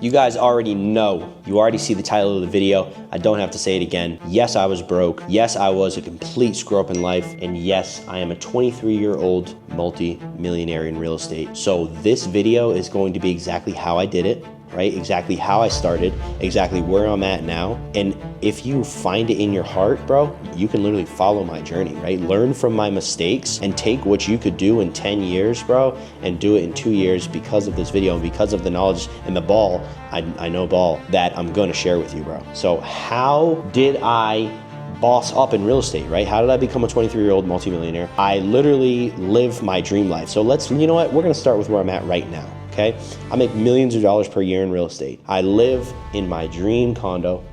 You guys already know, you already see the title of the video. I don't have to say it again. Yes, I was broke. Yes, I was a complete screw up in life. And yes, I am a 23-year-old multi-millionaire in real estate. So this video is going to be exactly how I did it, right? Exactly how I started, exactly where I'm at now. And if you find it in your heart, bro, you can literally follow my journey, right? Learn from my mistakes and take what you could do in 10 years, bro, and do it in 2 years because of this video and because of the knowledge and the ball, I know ball, that I'm gonna share with you, bro. So how did I boss up in real estate, right? How did I become a 23-year-old multimillionaire? I literally live my dream life. So you know what? We're gonna start with where I'm at right now. Okay, I make millions of dollars per year in real estate. I live in my dream condo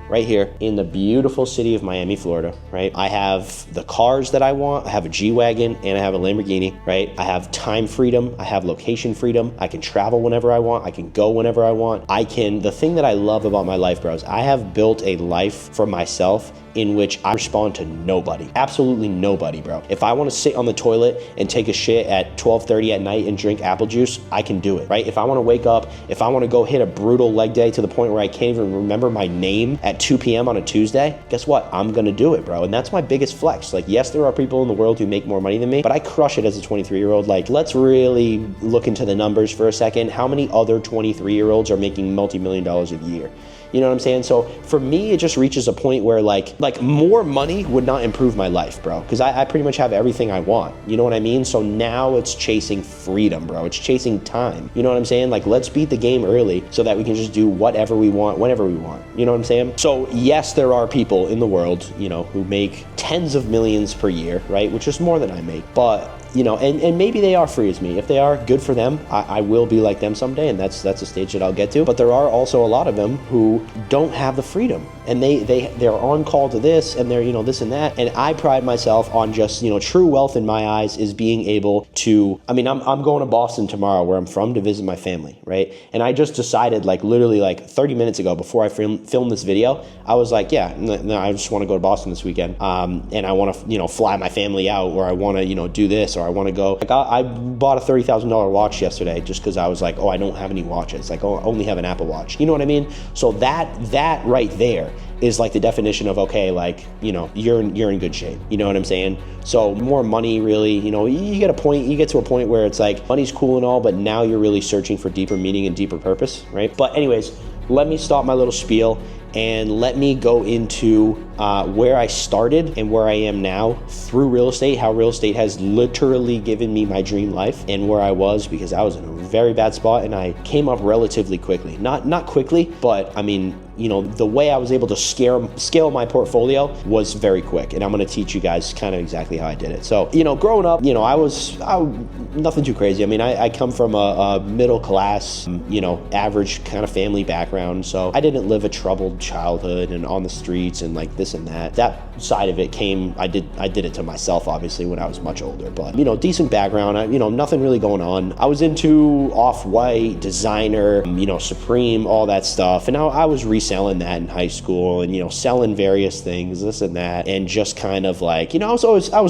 right here in the beautiful city of Miami, Florida, right? I have the cars that I want. I have a G-Wagon and I have a Lamborghini, right? I have time freedom. I have location freedom. I can travel whenever I want. I can go whenever I want. The thing that I love about my life, bros, I have built a life for myself in which I respond to nobody, absolutely nobody, bro. If I wanna sit on the toilet and take a shit at 12:30 at night and drink apple juice, I can do it, right? If I wanna wake up, if I wanna go hit a brutal leg day to the point where I can't even remember my name at 2 p.m. on a Tuesday, guess what? I'm gonna do it, bro. And that's my biggest flex. Like, yes, there are people in the world who make more money than me, but I crush it as a 23-year-old. Like, let's really look into the numbers for a second. How many other 23-year-olds are making multi-million dollars a year? You know what I'm saying? So for me, it just reaches a point where like more money would not improve my life, bro. Because I pretty much have everything I want. You know what I mean? So now it's chasing freedom, bro. It's chasing time. You know what I'm saying? Like, let's beat the game early so that we can just do whatever we want, whenever we want. You know what I'm saying? So yes, there are people in the world, you know, who make tens of millions per year, right? Which is more than I make. But you know, and maybe they are free as me. If they are, good for them. I will be like them someday, and that's a stage that I'll get to. But there are also a lot of them who don't have the freedom, and they're on call to this, and they're, you know, this and that. And I pride myself on just, you know, true wealth in my eyes is being able to, I mean, I'm going to Boston tomorrow, where I'm from, to visit my family, right? And I just decided, like, literally like 30 minutes ago, before I filmed this video, I was like, yeah, no, I just want to go to Boston this weekend, and I want to, you know, fly my family out, or I want to, you know, do this, or I want to go. Like, I bought a $30,000 watch yesterday just because I was like, oh, I don't have any watches. Like, oh, I only have an Apple Watch. You know what I mean? So that right there is like the definition of, okay, like, you know, you're in good shape. You know what I'm saying? So more money, really, you know, you get to a point where it's like, money's cool and all, but now you're really searching for deeper meaning and deeper purpose, right? But anyways, let me stop my little spiel and let me go into where I started and where I am now through real estate, how real estate has literally given me my dream life, and where I was, because I was in a very bad spot and I came up relatively quickly. Not quickly, but I mean, you know, the way I was able to scale my portfolio was very quick, and I'm gonna teach you guys kind of exactly how I did it. So, you know, growing up, you know, I was nothing too crazy. I mean, I come from a middle class, you know, average kind of family background, so I didn't live a troubled childhood and on the streets and like this and that. That side of it came, I did it to myself, obviously, when I was much older, but, you know, decent background, you know, nothing really going on. I was into Off-White, designer, you know, Supreme, all that stuff, and I was reselling that in high school, and, you know, selling various things, this and that, and just kind of like, you know, I was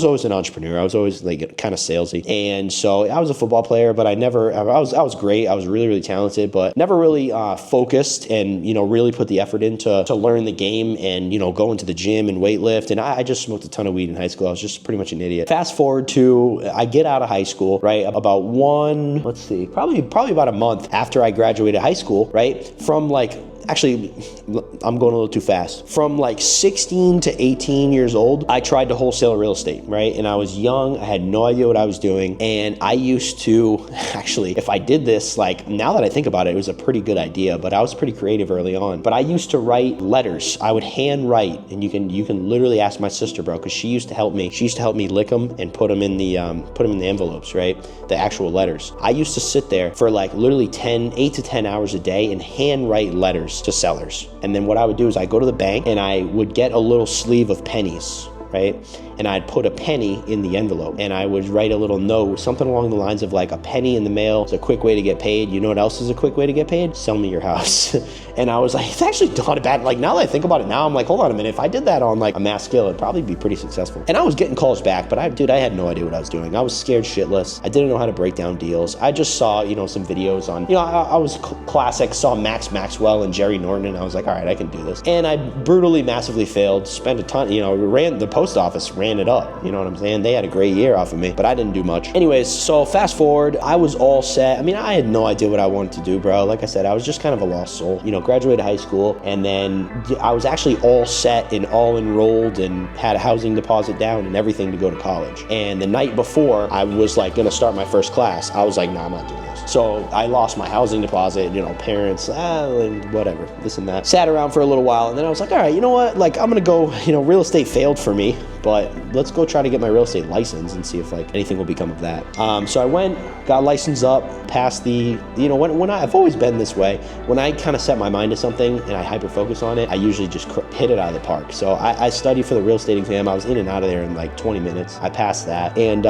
always an entrepreneur. I was always like kind of salesy, and so I was a football player, but I was great. I was really, really talented, but never really focused and, you know, really put the effort into to learn the game and, you know, go into the gym and weight lift. And I just smoked a ton of weed in high school. I was just pretty much an idiot. Fast forward to, I get out of high school, right? About probably about a month after I graduated high school, right? From like, actually, I'm going a little too fast. From like 16 to 18 years old, I tried to wholesale real estate, right? And I was young, I had no idea what I was doing. And I used to, actually, if I did this, like, now that I think about it, it was a pretty good idea, but I was pretty creative early on. But I used to write letters. I would hand write, and you can literally ask my sister, bro, because she used to help me. She used to help me lick them and put them in the envelopes, right? The actual letters. I used to sit there for like literally 8 to 10 hours a day and hand write letters to sellers. And then what I would do is I go to the bank and I would get a little sleeve of pennies, right? And I'd put a penny in the envelope, and I would write a little note, something along the lines of like, a penny in the mail is a quick way to get paid. You know what else is a quick way to get paid? Sell me your house. And I was like, it's actually not a bad, like now that I think about it now, I'm like, hold on a minute. If I did that on like a mass scale, it'd probably be pretty successful. And I was getting calls back, but I had no idea what I was doing. I was scared shitless. I didn't know how to break down deals. I just saw, some videos on, I was classic, saw Max Maxwell and Jerry Norton, and I was like, all right, I can do this. And I brutally, massively failed, spent a ton, the post office ran it up, you know what I'm saying? They had a great year off of me, but I didn't do much. Anyways, so fast forward, I was all set. I mean, I had no idea what I wanted to do, bro. Like I said, I was just kind of a lost soul, graduated high school, and then I was actually all set and all enrolled and had a housing deposit down and everything to go to college. And the night before I was like gonna start my first class, I was like, nah, I'm not doing this. So I lost my housing deposit, parents, whatever, this and that. Sat around for a little while, and then I was like, all right, you know what? Like, I'm gonna go, real estate failed for me, but let's go try to get my real estate license and see if like anything will become of that. So I went, got licensed up, passed the, when I've always been this way. When I kind of set my mind to something and I hyper focus on it, I usually just hit it out of the park. So I studied for the real estate exam. I was in and out of there in like 20 minutes. I passed that and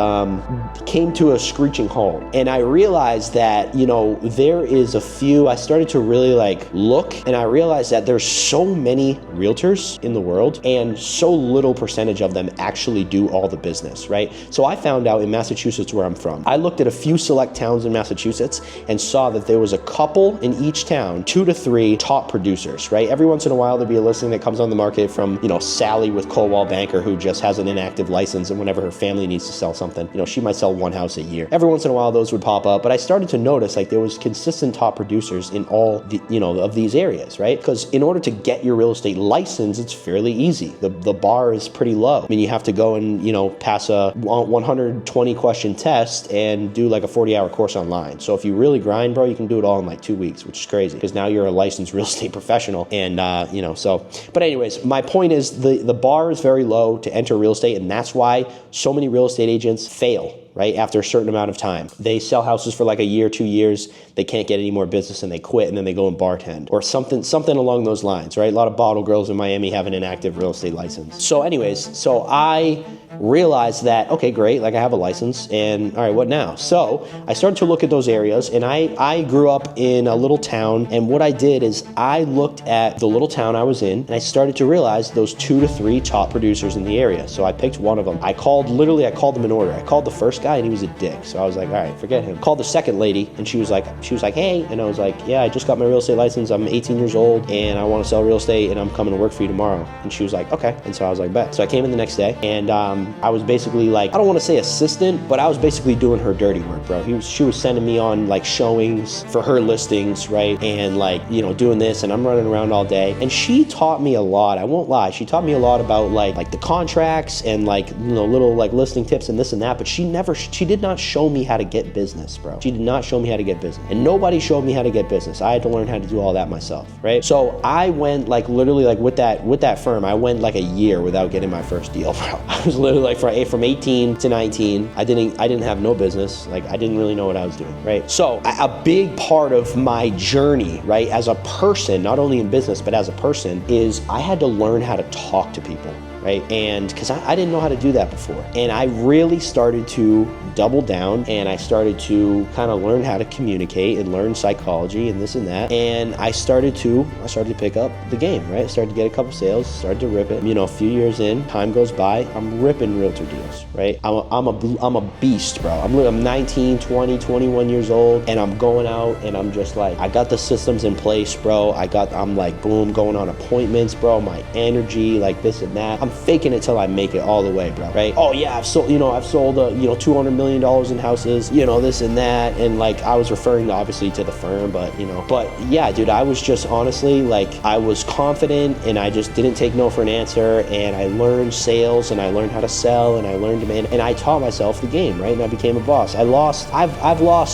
came to a screeching halt. And I realized that, there is a few, I started to really like look, and I realized that there's so many realtors in the world and so little percentage of them actually do all the business, right? So I found out in Massachusetts, where I'm from, I looked at a few select towns in Massachusetts and saw that there was a couple in each town, 2 to 3 top producers, right? Every once in a while there'd be a listing that comes on the market from, Sally with Coldwell Banker, who just has an inactive license, and whenever her family needs to sell something, she might sell one house a year. Every once in a while those would pop up, but I started to notice like there was consistent top producers in all the, of these areas, right? Because in order to get your real estate license, it's fairly easy. The bar is pretty low. I mean, you have to go and, pass a 120 question test and do like a 40-hour course online. So if you really grind, bro, you can do it all in like 2 weeks, which is crazy because now you're a licensed real estate professional. And, but anyways, my point is the bar is very low to enter real estate, and that's why so many real estate agents fail, right? After a certain amount of time. They sell houses for like a year, 2 years, they can't get any more business and they quit, and then they go and bartend or something along those lines, right? A lot of bottle girls in Miami have an inactive real estate license. So anyways, so I realized that, okay, great, like I have a license, and all right, what now? So I started to look at those areas, and I grew up in a little town, and what I did is I looked at the little town I was in, and I started to realize those 2 to 3 top producers in the area. So I picked one of them. I called them in order. I called the first guy, and he was a dick. So I was like, all right, forget him. Called the second lady, and she was like, hey, and I was like, yeah, I just got my real estate license. I'm 18 years old, and I want to sell real estate, and I'm coming to work for you tomorrow. And she was like, okay. And so I was like, bet. So I came in the next day, and I was basically like, I don't want to say assistant, but I was basically doing her dirty work, bro. She was sending me on like showings for her listings, right? And like, doing this, and I'm running around all day. And she taught me a lot. I won't lie. She taught me a lot about like the contracts and like, little like listing tips and this and that, but she did not show me how to get business, bro. She did not show me how to get business. And nobody showed me how to get business. I had to learn how to do all that myself, right? So I went like literally like with that firm, I went like a year without getting my first deal, bro. I was literally like from 18 to 19, I didn't have no business. Like I didn't really know what I was doing, right? So a big part of my journey, right, as a person, not only in business, but as a person, is I had to learn how to talk to people, right? And because I didn't know how to do that before. And I really started to double down, and I started to kind of learn how to communicate and learn psychology and this and that. And I started to pick up the game, right? I started to get a couple sales, started to rip it. A few years in, time goes by, I'm ripping realtor deals, right? I'm a beast, bro. I'm 19, 20, 21 years old, and I'm going out and I'm just like, I got the systems in place, bro. I'm like, boom, going on appointments, bro. My energy, like this and that. I'm faking it till I make it all the way, bro, right? Oh yeah, I've sold $200 million in houses, this and that. And like, I was referring obviously to the firm, but yeah, dude, I was just honestly like, I was confident, and I just didn't take no for an answer. And I learned sales, and I learned how to sell, and I learned demand, and I taught myself the game, right? And I became a boss. I've lost,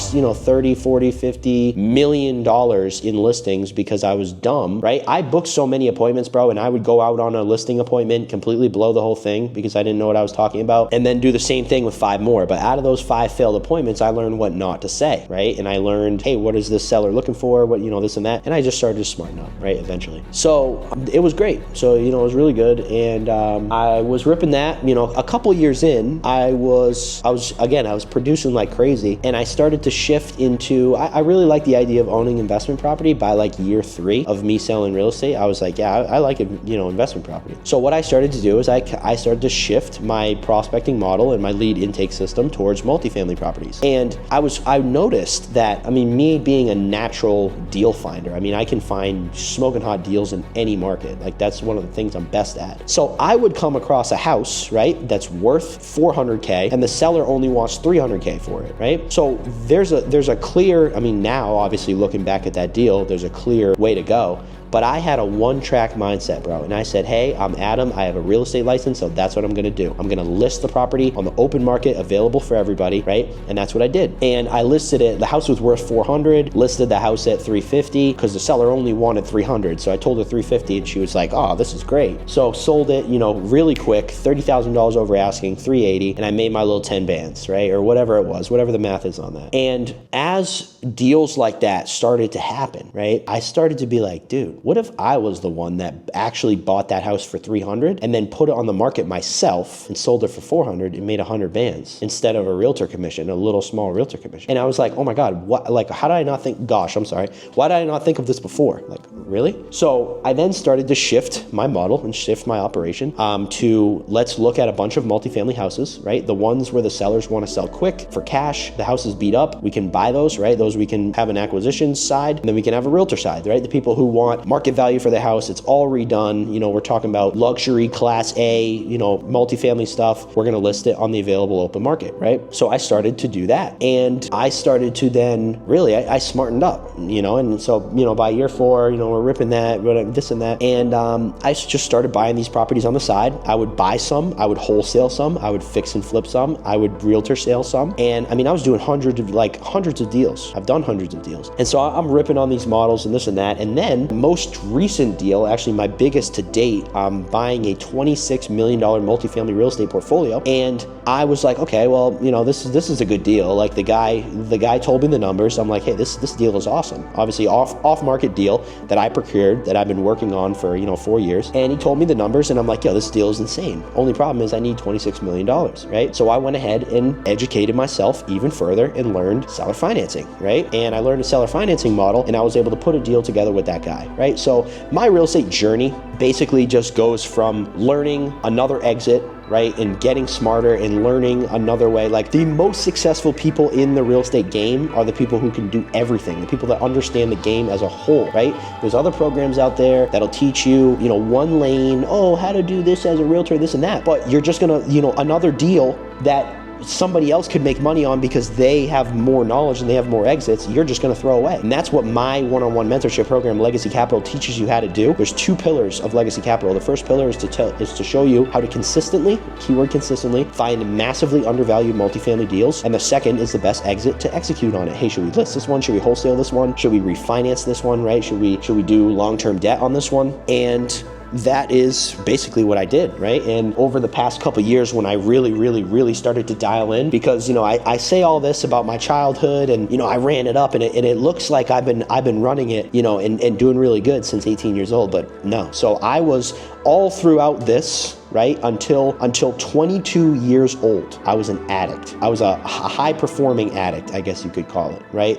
30, 40, 50 million dollars in listings because I was dumb, right? I booked so many appointments, bro, and I would go out on a listing appointment, completely blow the whole thing because I didn't know what I was talking about, and then do the same thing with 5 more. But out of those 5 failed appointments, I learned what not to say, right? And I learned, hey, what is this seller looking for? What, this and that. And I just started to smarten up, right, eventually. So it was great. So, it was really good. And I was ripping that, a couple years in, I was producing like crazy. And I started to shift into, I really like the idea of owning investment property. By like year 3 of me selling real estate, I was like, yeah, I like it, investment property. So what I started to do is I started to shift my prospecting model and my lead intake system towards multifamily properties. And I noticed that, me being a natural deal finder, I can find smoking hot deals in any market. Like that's one of the things I'm best at. So I would come across a house, right, that's worth $400K and the seller only wants $300K for it, right? So there's a clear, now obviously looking back at that deal, there's a clear way to go. But I had a one-track mindset, bro. And I said, hey, I'm Adam. I have a real estate license, so that's what I'm gonna do. I'm gonna list the property on the open market, available for everybody, right? And that's what I did. And I listed it, the house was worth 400, listed the house at 350 because the seller only wanted 300. So I told her 350 and she was like, oh, this is great. So sold it, really quick, $30,000 over asking, 380, and I made my little 10 bands, right? Or whatever it was, whatever the math is on that. And as deals like that started to happen, right? I started to be like, dude, what if I was the one that actually bought that house for 300 and then put it on the market myself and sold it for 400 and made 100 bands instead of a realtor commission, a little small realtor commission? And I was like, oh my God, what? Like, how did I not think? Gosh, I'm sorry. Why did I not think of this before? Like, really? So I then started to shift my model and shift my operation to let's look at a bunch of multifamily houses, right? The ones where the sellers want to sell quick for cash. The house is beat up. We can buy those, right? Those we can have an acquisition side, and then we can have a realtor side, right? The people who want market value for the house, it's all redone. We're talking about luxury class A, multifamily stuff. We're going to list it on the available open market, right? So I started to do that. And I started to then really, I smartened up, and so, by year 4, we're ripping that, this and that. And I just started buying these properties on the side. I would buy some, I would wholesale some, I would fix and flip some, I would realtor sale some. And I was doing hundreds of deals. I've done hundreds of deals. And so I'm ripping on these models and this and that. And then most recent deal, actually my biggest to date, I'm buying a $26 million multifamily real estate portfolio. And I was like, okay, well, this is a good deal. Like the guy told me the numbers. I'm like, hey, this deal is awesome. Obviously off market deal that I procured that I've been working on for, 4 years. And he told me the numbers and I'm like, yo, this deal is insane. Only problem is I need $26 million, right? So I went ahead and educated myself even further and learned seller financing, right? And I learned a seller financing model and I was able to put a deal together with that guy, right? So my real estate journey basically just goes from learning another exit, right, and getting smarter and learning another way. Like the most successful people in the real estate game are the people who can do everything, the people that understand the game as a whole, right? There's other programs out there that'll teach you, one lane, how to do this as a realtor, this and that, but you're just gonna, another deal that somebody else could make money on because they have more knowledge and they have more exits, you're just going to throw away. And that's what my one-on-one mentorship program, Legacy Capital, teaches you how to do. There's 2 pillars of Legacy Capital. The first pillar is to show you how to consistently, keyword consistently, find massively undervalued multifamily deals. And the second is the best exit to execute on it. Hey, should we list this one? Should we wholesale this one? Should we refinance this one, right? Should we do long-term debt on this one? And that is basically what I did, right? And over the past couple of years when I really started to dial in, because, I say all this about my childhood and, I ran it up and it looks like I've been running it, and doing really good since 18 years old, but no. So I was all throughout this, right, until 22 years old, I was an addict. I was a high performing addict, I guess you could call it, right?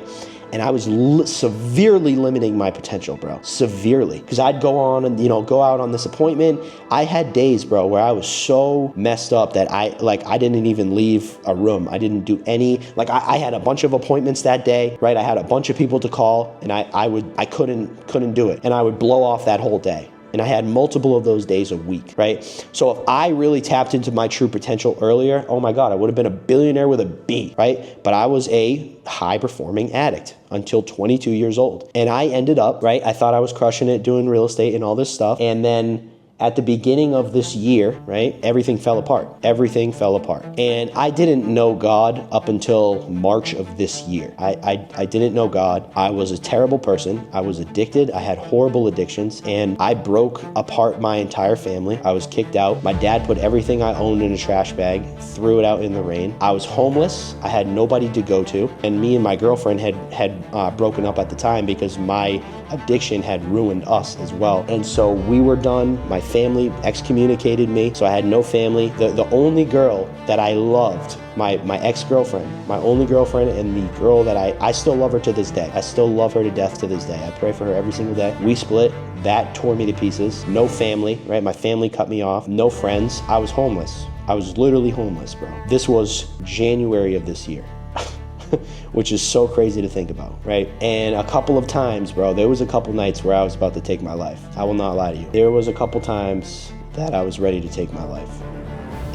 And I was severely limiting my potential, bro. Severely. Because I'd go on and, go out on this appointment. I had days, bro, where I was so messed up that I didn't even leave a room. I didn't do any, I had a bunch of appointments that day, right? I had a bunch of people to call and I couldn't do it. And I would blow off that whole day. And I had multiple of those days a week, right? So if I really tapped into my true potential earlier, oh my God, I would have been a billionaire with a B, right? But I was a high performing addict until 22 years old. And I ended up, right? I thought I was crushing it, doing real estate and all this stuff. And then at the beginning of this year, right, everything fell apart. Everything fell apart. And I didn't know God up until March of this year. I didn't know God. I was a terrible person. I was addicted. I had horrible addictions, and I broke apart my entire family. I was kicked out. My dad put everything I owned in a trash bag, threw it out in the rain. I was homeless. I had nobody to go to. And me and my girlfriend had broken up at the time because my addiction had ruined us as well. And so we were done. My family excommunicated me, so I had no family. The only girl that I loved, my ex-girlfriend, my only girlfriend, and the girl that I still love her to this day. I still love her to death to this day. I pray for her every single day. We split. That tore me to pieces. No family, right? My family cut me off. No friends. I was homeless. I was literally homeless, bro. This was January of this year. Which is so crazy to think about, right? And a couple of times, bro, there was a couple nights where I was about to take my life. I will not lie to you. There was a couple times that I was ready to take my life.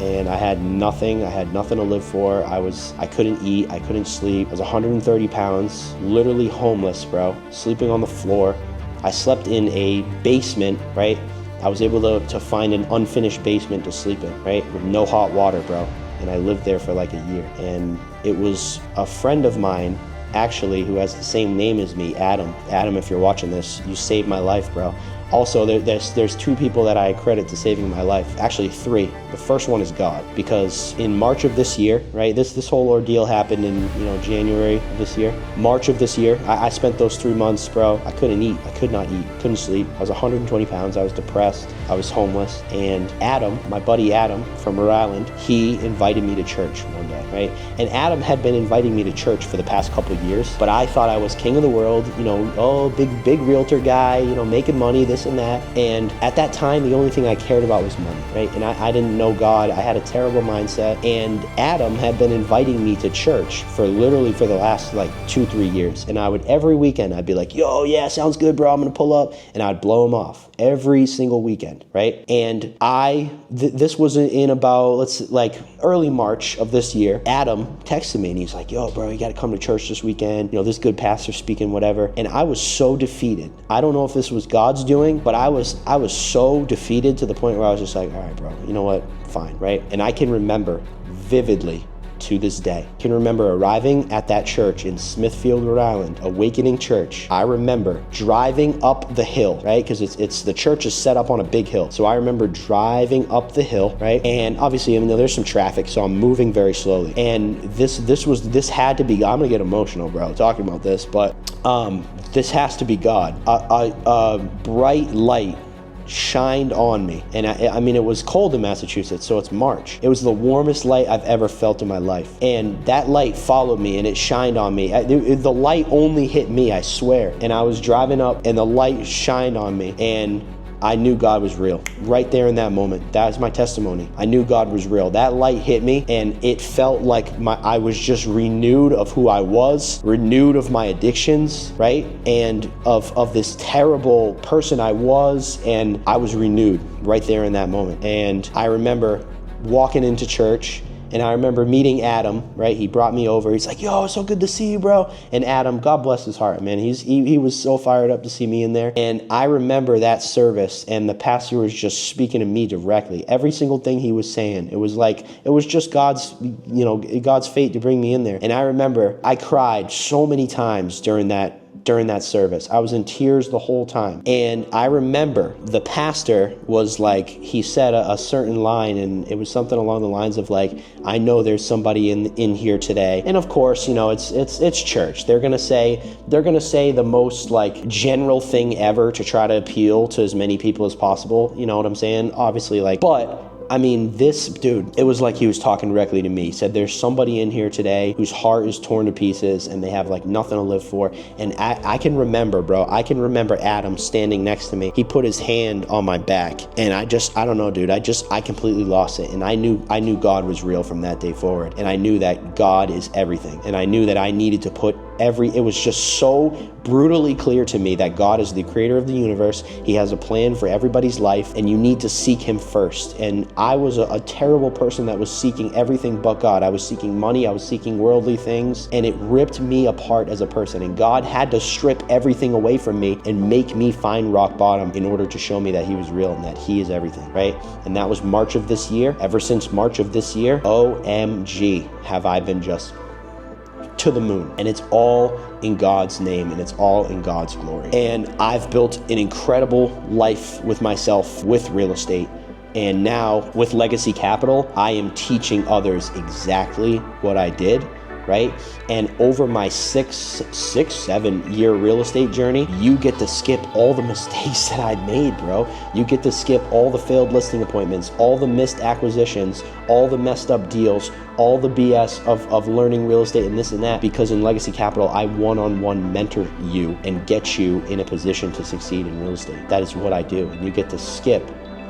And I had nothing to live for. I couldn't eat, I couldn't sleep. I was 130 pounds, literally homeless, bro, sleeping on the floor. I slept in a basement, right? I was able to find an unfinished basement to sleep in, right? With no hot water, bro. And I lived there for like a year. And it was a friend of mine, actually, who has the same name as me, Adam. Adam, if you're watching this, you saved my life, bro. Also, there's two people that I credit to saving my life. Actually, three. The first one is God, because in March of this year, right, this whole ordeal happened in January of this year. March of this year, I spent those 3 months, bro. I couldn't eat. I could not eat. Couldn't sleep. I was 120 pounds. I was depressed. I was homeless. And Adam, my buddy Adam from Rhode Island, he invited me to church one day, right? And Adam had been inviting me to church for the past couple of years, but I thought I was king of the world, big realtor guy, making money, this and that. And at that time, the only thing I cared about was money, right? And I didn't know God. I had a terrible mindset. And Adam had been inviting me to church for the last like 2-3 years. And every weekend, I'd be like, yo, yeah, sounds good, bro. I'm going to pull up. And I'd blow him off every single weekend, right? And this was in about, early March of this year. Adam texted me and he's like, yo, bro, you got to come to church this weekend. This good pastor speaking, whatever. And I was so defeated. I don't know if this was God's doing, but I was so defeated to the point where I was just like, all right, bro, you know what? Fine, right? And I can remember vividly to this day. I can remember arriving at that church in Smithfield, Rhode Island, Awakening Church. I remember driving up the hill, right? Because the church is set up on a big hill. So I remember driving up the hill, right? And obviously, there's some traffic, so I'm moving very slowly. And this had to be, I'm gonna get emotional, bro, talking about this, but this has to be God. A bright light shined on me, and it was cold in Massachusetts, so it's March. It was the warmest light I've ever felt in my life, and that light followed me and it shined on me. The light only hit me, I swear. And I was driving up and the light shined on me, and I knew God was real right there in that moment. That was my testimony. I knew God was real. That light hit me, and it felt like I was just renewed of who I was, renewed of my addictions, right? And of this terrible person I was, and I was renewed right there in that moment. And I remember walking into church, and I remember meeting Adam, right? He brought me over. He's like, yo, it's so good to see you, bro. And Adam, God bless his heart, man. He was so fired up to see me in there. And I remember that service, and the pastor was just speaking to me directly. Every single thing he was saying, it was just God's fate to bring me in there. And I remember I cried so many times during that service. I was in tears the whole time. And I remember the pastor was like, he said a certain line, and it was something along the lines of like, I know there's somebody in here today. And of course, it's church. They're gonna say the most like general thing ever to try to appeal to as many people as possible. You know what I'm saying? Obviously, but this dude, it was like he was talking directly to me. He said, there's somebody in here today whose heart is torn to pieces and they have like nothing to live for. And I can remember, bro, Adam standing next to me. He put his hand on my back, and I don't know, dude. I completely lost it. And I knew God was real from that day forward. And I knew that God is everything. And I knew that I needed to put it was just so brutally clear to me that God is the creator of the universe. He has a plan for everybody's life, and you need to seek him first. And I was a terrible person that was seeking everything but God. I was seeking money, I was seeking worldly things, and it ripped me apart as a person. And God had to strip everything away from me and make me find rock bottom in order to show me that he was real and that he is everything, right? And that was March of this year. Ever since March of this year, OMG, have I been just to the moon. And it's all in God's name, and it's all in God's glory. And I've built an incredible life with myself with real estate. And now with Legacy Capital, I am teaching others exactly what I did, right? And over my 7-year real estate journey, you get to skip all the mistakes that I made, bro. You get to skip all the failed listing appointments, all the missed acquisitions, all the messed up deals, all the BS of learning real estate and this and that, because in Legacy Capital, I one-on-one mentor you and get you in a position to succeed in real estate. That is what I do. And you get to skip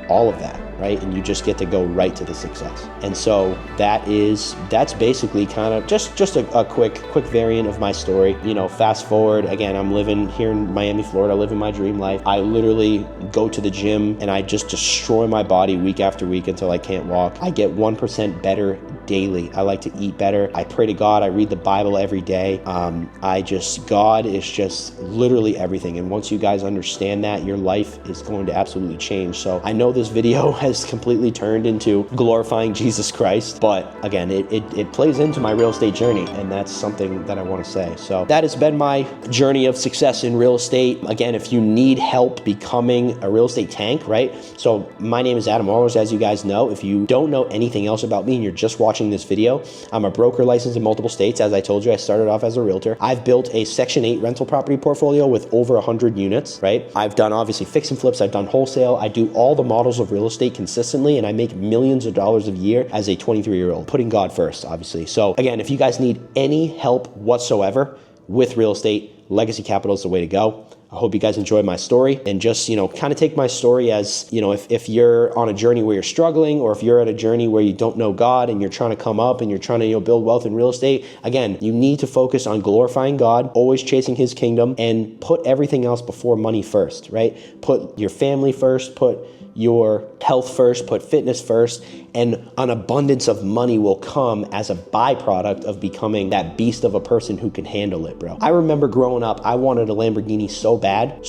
all of that, right? And you just get to go right to the success. And so that's basically kind of just a quick variant of my story. You know, fast forward, again, I'm living here in Miami, Florida. I live in my dream life. I literally go to the gym and I just destroy my body week after week until I can't walk. I get 1% better daily. I like to eat better. I pray to God. I read the Bible every day. God is just literally everything. And once you guys understand that, your life is going to absolutely change. So I know this video has completely turned into glorifying Jesus Christ, but again, it plays into my real estate journey, and that's something that I want to say. So that has been my journey of success in real estate. Again, if you need help becoming a real estate tank, right? So my name is Adam Orros, as you guys know. If you don't know anything else about me and you're just watching this video, I'm a broker licensed in multiple states. As I told you, I started off as a realtor. I've built a Section 8 rental property portfolio with over 100 units, right? I've done obviously fix and flips. I've done wholesale. I do all the models of real estate consistently, and I make millions of dollars a year as a 23-year-old, putting God first, obviously. So again, if you guys need any help whatsoever with real estate, Legacy Capital is the way to go. I hope you guys enjoyed my story, and just, kind of take my story as, if you're on a journey where you're struggling, or if you're at a journey where you don't know God and you're trying to come up and you're trying to, build wealth in real estate. Again, you need to focus on glorifying God, always chasing his kingdom, and put everything else before money first, right? Put your family first, put your health first, put fitness first, and an abundance of money will come as a byproduct of becoming that beast of a person who can handle it, bro. I remember growing up, I wanted a Lamborghini so bad.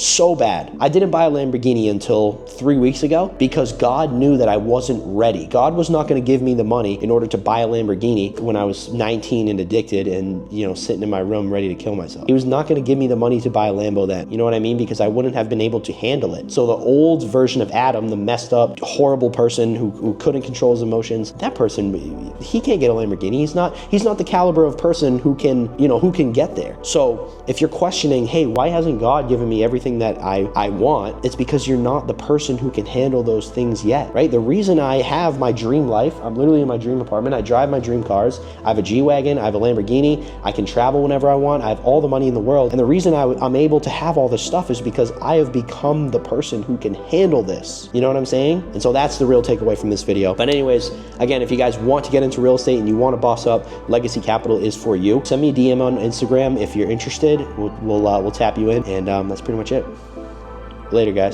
I didn't buy a Lamborghini until 3 weeks ago because God knew that I wasn't ready. God was not going to give me the money in order to buy a Lamborghini when I was 19 and addicted and, sitting in my room ready to kill myself. He was not going to give me the money to buy a Lambo then. You know what I mean? Because I wouldn't have been able to handle it. So the old version of Adam, the messed up, horrible person who couldn't control his emotions, that person, he can't get a Lamborghini. He's not the caliber of person who can get there. So if you're questioning, hey, why hasn't God given me everything that I want? It's because you're not the person who can handle those things yet, right? The reason I have my dream life, I'm literally in my dream apartment, I drive my dream cars, I have a G-Wagon, I have a Lamborghini, I can travel whenever I want, I have all the money in the world. And the reason I'm able to have all this stuff is because I have become the person who can handle this. You know what I'm saying? And so that's the real takeaway from this video. But anyways, again, if you guys want to get into real estate and you want to boss up, Legacy Capital is for you. Send me a DM on Instagram if you're interested. We'll tap you in, and that's pretty much it. Later, guys.